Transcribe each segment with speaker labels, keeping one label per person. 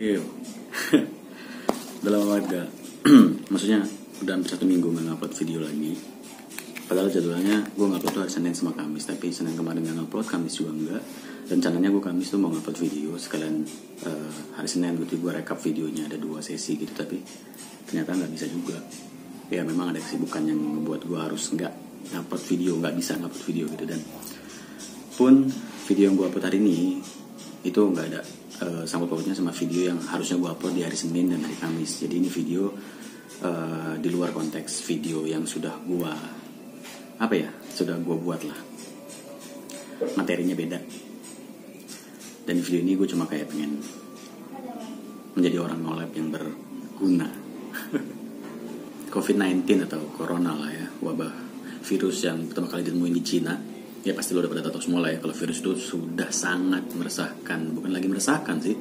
Speaker 1: Iya. Udah lama banget gak maksudnya udah hampir 1 minggu gak ngupload video lagi. Padahal jadwalnya gue ngupload tuh hari Senin sama Kamis, tapi Senin kemarin gak ngupload, Kamis juga enggak. Rencananya gue Kamis tuh mau ngupload video sekalian hari Senin gitu. Gue rekap videonya ada 2 sesi gitu, tapi ternyata gak bisa juga. Ya memang ada kesibukan yang membuat gue harus gak ngupload video, gak bisa ngupload video gitu. Dan pun video yang gue upload hari ini itu gak ada sangkut pautnya sama video yang harusnya gue upload di hari Senin dan hari Kamis. Jadi ini video di luar konteks video yang sudah gue buat lah. Materinya beda. Dan di video ini gue cuma kayak pengen menjadi orang nolep yang berguna. COVID-19 atau Corona lah ya, wabah virus yang pertama kali ditemuin di Cina. Ya pasti lo udah pada tahu semua lah ya, kalau virus itu sudah sangat meresahkan. Bukan lagi meresahkan sih,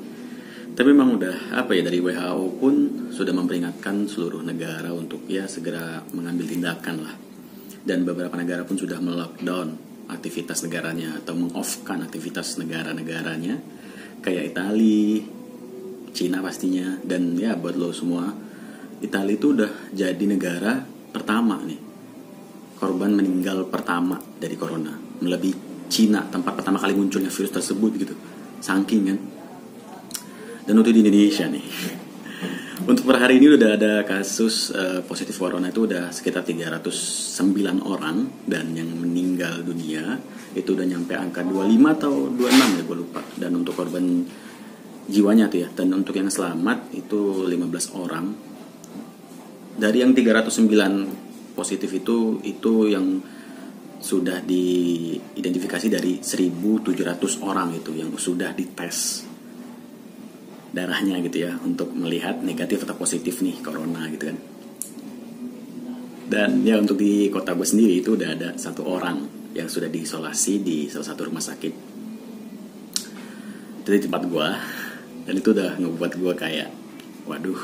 Speaker 1: tapi memang udah dari WHO pun sudah memperingatkan seluruh negara untuk ya segera mengambil tindakan lah. Dan beberapa negara pun sudah melockdown aktivitas negaranya atau mengoffkan aktivitas negara-negaranya, kayak Italia, Cina pastinya. Dan ya buat lo semua, Italia itu udah jadi negara pertama nih, korban meninggal pertama dari corona, melebihi Cina, tempat pertama kali munculnya virus tersebut gitu. Saking kan. Dan untuk di Indonesia nih, untuk per hari ini udah ada kasus positif corona itu udah sekitar 309 orang. Dan yang meninggal dunia itu udah nyampe angka 25 atau 26 ya, gue lupa. Dan untuk korban jiwanya tuh ya, dan untuk yang selamat itu 15 orang. Dari yang 309 positif itu yang sudah diidentifikasi dari 1.700 orang itu yang sudah dites darahnya gitu ya, untuk melihat negatif atau positif nih corona gitu kan. Dan ya untuk di kota gue sendiri itu udah ada 1 orang yang sudah diisolasi di salah satu rumah sakit itu di tempat gue. Dan itu udah ngebuat gue kayak waduh.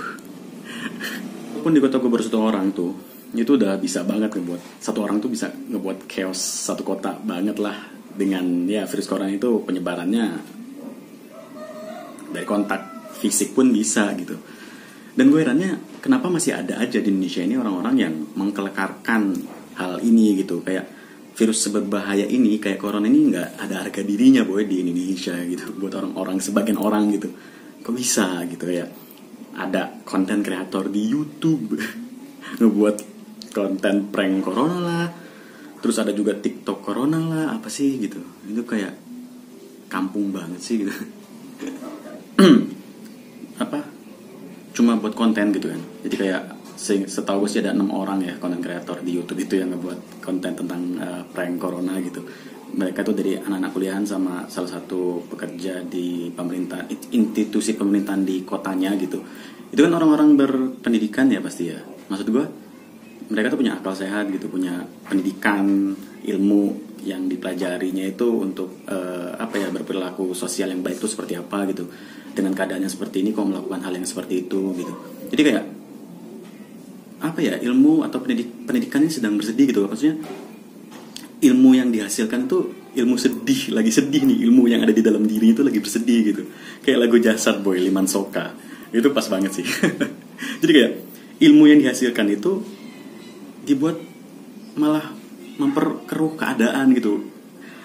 Speaker 1: Walaupun di kota gue baru 1 orang tuh, itu udah bisa banget ngebuat 1 orang tuh bisa ngebuat chaos 1 kota banget lah. Dengan ya virus corona itu penyebarannya dari kontak fisik pun bisa gitu. Dan gue herannya kenapa masih ada aja di Indonesia ini orang-orang yang mengkelekarkan hal ini gitu. Kayak virus berbahaya ini, kayak corona ini gak ada harga dirinya boy di Indonesia gitu, buat orang-orang, sebagian orang gitu. Kok bisa gitu ya. Ada konten kreator di YouTube ngebuat konten prank corona lah. Terus ada juga TikTok corona lah, apa sih gitu. Itu kayak kampung banget sih gitu. Cuma buat konten gitu kan. Jadi kayak setahu gue sih ada 6 orang ya konten kreator di YouTube itu yang ngebuat konten tentang prank corona gitu. Mereka tuh dari anak-anak kuliahan sama salah satu pekerja di pemerintah, institusi pemerintahan di kotanya gitu. Itu kan orang-orang berpendidikan ya pasti ya. Maksud gue, mereka tuh punya akal sehat gitu, punya pendidikan, ilmu yang dipelajarinya itu untuk berperilaku sosial yang baik itu seperti apa gitu. Dengan keadaannya seperti ini kok melakukan hal yang seperti itu gitu. Jadi kayak ilmu atau pendidikan ini sedang bersedih gitu. Maksudnya ilmu yang dihasilkan itu ilmu sedih, lagi sedih nih, ilmu yang ada di dalam diri itu lagi bersedih gitu. Kayak lagu Jasad Boy Liman Soka. Itu pas banget sih. Jadi kayak ilmu yang dihasilkan itu dibuat malah memperkeruh keadaan gitu.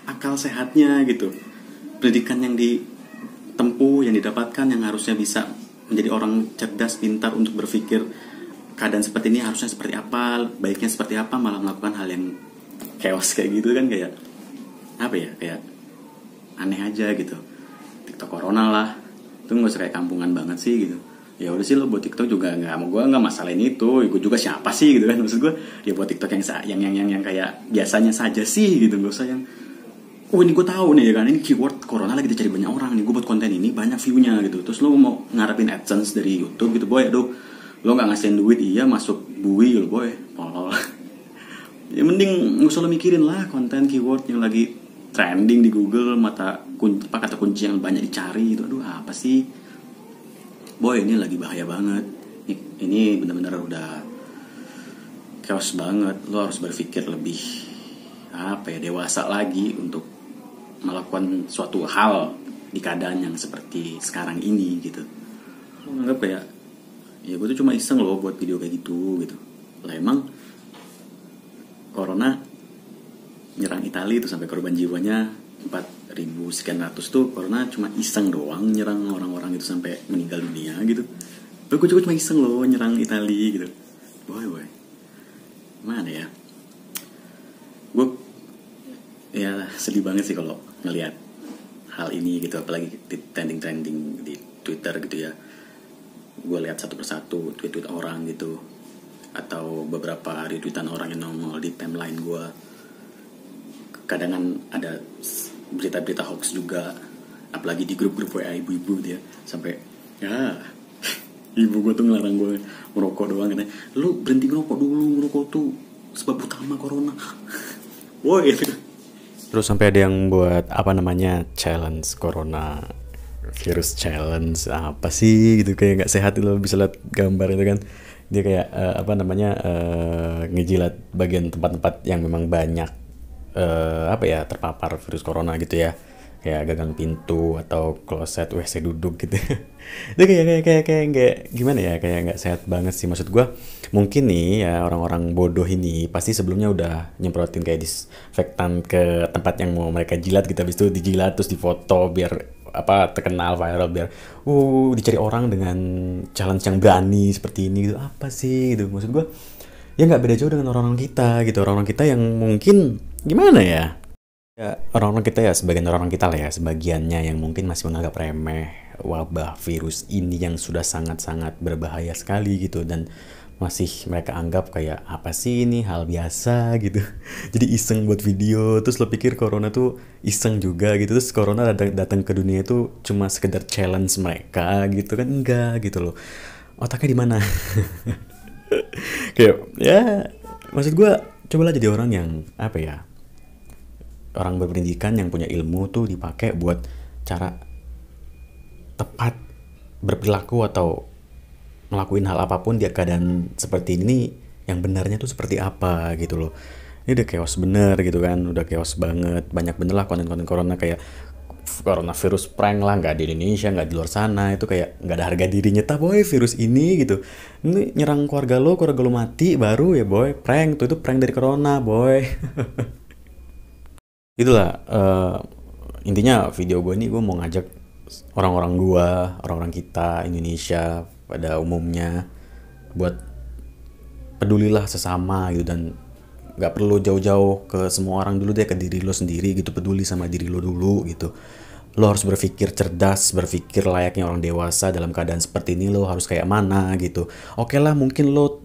Speaker 1: Akal sehatnya gitu. Pendidikan yang ditempuh, yang didapatkan, yang harusnya bisa menjadi orang cerdas, pintar untuk berpikir keadaan seperti ini harusnya seperti apa, baiknya seperti apa, malah melakukan hal yang chaos kayak gitu kan. Kayak kayak aneh aja gitu. TikTok corona lah, itu nggak usah kayak kampungan banget sih gitu. Ya udah sih, lo buat TikTok juga gue nggak masalahin itu. Gue juga siapa sih gitu kan. Maksud gue ya buat TikTok yang kayak biasanya saja sih gitu. Gak usah yang ini gue tahu nih ya kan, ini keyword corona lagi dicari banyak orang nih, gue buat konten ini banyak view-nya gitu. Terus lo mau ngarepin AdSense dari YouTube gitu boy, aduh lo gak ngasihin duit, iya masuk bui lo boy, tolol. Ya mending gak usah lo mikirin lah konten keyword yang lagi trending di Google, kata kunci yang banyak dicari gitu. Aduh apa sih boy, ini lagi bahaya banget. Ini benar-benar udah chaos banget. Lo harus berpikir lebih dewasa lagi untuk melakukan suatu hal di keadaan yang seperti sekarang ini gitu. kayak ya gue tuh cuma iseng loh buat video kayak gitu lah. Emang corona nyerang Italia itu sampai korban jiwanya 4.000 sekian ratus tuh corona cuma iseng doang nyerang orang-orang itu sampai meninggal dunia gitu. Lalu gue juga cuma iseng loh nyerang Italia gitu. Boy mana ya, gue ya sedih banget sih kalau ngelihat hal ini gitu, apalagi di trending di Twitter gitu ya. Gue lihat satu persatu tweet orang gitu, atau beberapa retweetan orang yang nongol di timeline gue. Kadang ada berita-berita hoax juga, apalagi di grup-grup WA ibu-ibu gitu ya, sampai ya ibu gue tuh ngelarang gue merokok doang, katanya lu berhenti ngerokok dulu, ngerokok tuh sebab utama corona. Woi. Terus sampai ada yang buat apa namanya challenge corona virus challenge, apa sih gitu, kayak nggak sehat. Lo bisa lihat gambar itu kan, dia kayak ngejilat bagian tempat-tempat yang memang banyak terpapar virus corona gitu ya, kayak gagang pintu atau kloset WC duduk gitu. Itu kayak gimana ya, kayak nggak sehat banget sih. Maksud gue mungkin nih ya orang-orang bodoh ini pasti sebelumnya udah nyemprotin kayak disinfektan ke tempat yang mau mereka jilat gitu, habis itu dijilat terus difoto biar terkenal viral, biar dicari orang dengan challenge yang berani seperti ini gitu. Apa sih gitu, maksud gue ya nggak beda jauh dengan orang-orang kita gitu, orang-orang kita yang mungkin gimana ya, orang-orang kita ya, sebagian orang kita lah ya, sebagiannya yang mungkin masih menganggap remeh wabah virus ini yang sudah sangat-sangat berbahaya sekali gitu, dan masih mereka anggap kayak apa sih ini hal biasa gitu. Jadi iseng buat video, terus lo pikir corona tuh iseng juga gitu, terus corona datang ke dunia itu cuma sekedar challenge mereka gitu kan, enggak gitu loh. Otaknya di mana? Kayak ya maksud gue, cobalah jadi orang yang orang berpendidikan yang punya ilmu tuh dipakai buat cara tepat berperilaku atau ngelakuin hal apapun di keadaan seperti ini, yang benarnya tuh seperti apa gitu loh. Ini udah chaos bener gitu kan, udah chaos banget. Banyak bener lah konten-konten corona, kayak coronavirus prank lah, nggak di Indonesia, nggak di luar sana, itu kayak nggak ada harga dirinya. Boy, virus ini gitu, ini nyerang keluarga lo mati baru ya boy, prank tuh, itu prank dari corona boy. Itulah intinya video gue ini, gue mau ngajak orang-orang kita Indonesia pada umumnya buat pedulilah sesama gitu, dan nggak perlu jauh-jauh ke semua orang dulu deh, ke diri lo sendiri gitu, peduli sama diri lo dulu gitu. Lo harus berpikir cerdas, berpikir layaknya orang dewasa. Dalam keadaan seperti ini lo harus kayak mana gitu. Oke lah, mungkin lo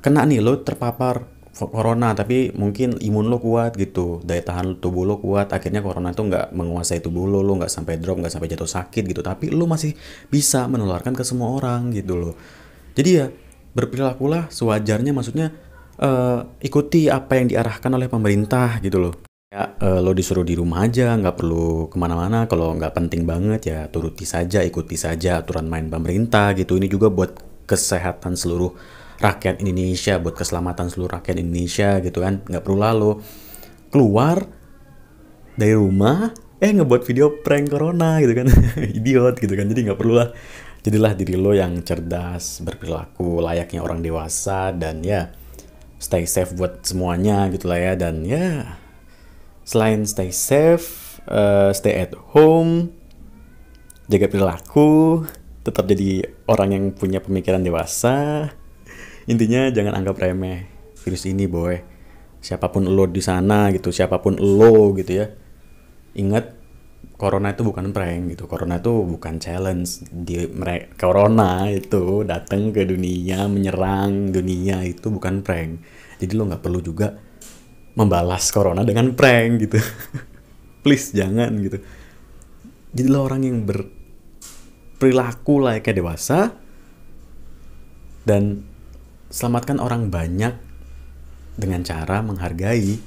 Speaker 1: kena nih, lo terpapar corona, tapi mungkin imun lo kuat gitu, daya tahan tubuh lo kuat, akhirnya corona itu nggak menguasai tubuh lo nggak sampai drop, nggak sampai jatuh sakit gitu, tapi lo masih bisa menularkan ke semua orang gitu loh. Jadi ya berperilakulah sewajarnya, maksudnya ikuti apa yang diarahkan oleh pemerintah gitu loh. Ya lo disuruh di rumah aja, nggak perlu kemana-mana. Kalau nggak penting banget ya turuti saja, ikuti saja aturan main pemerintah gitu. Ini juga buat kesehatan seluruh rakyat Indonesia, buat keselamatan seluruh rakyat Indonesia gitu kan. Nggak perlu lo keluar dari rumah ngebuat video prank corona gitu kan. Idiot gitu kan. Jadi nggak perlu lah. Jadilah diri lo yang cerdas, berperilaku layaknya orang dewasa, dan ya stay safe buat semuanya gitu lah ya. Dan ya selain stay safe, stay at home, jaga perilaku, tetap jadi orang yang punya pemikiran dewasa. Intinya jangan anggap remeh virus ini boy. Siapapun lo di sana gitu, siapapun lo gitu ya, ingat corona itu bukan prank gitu. Corona itu bukan challenge. Corona itu datang ke dunia, menyerang dunia, itu bukan prank. Jadi lo nggak perlu juga membalas corona dengan prank gitu. Please jangan gitu. Jadilah orang yang berperilaku layaknya dewasa, dan selamatkan orang banyak dengan cara menghargai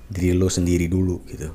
Speaker 1: diri lo sendiri dulu gitu.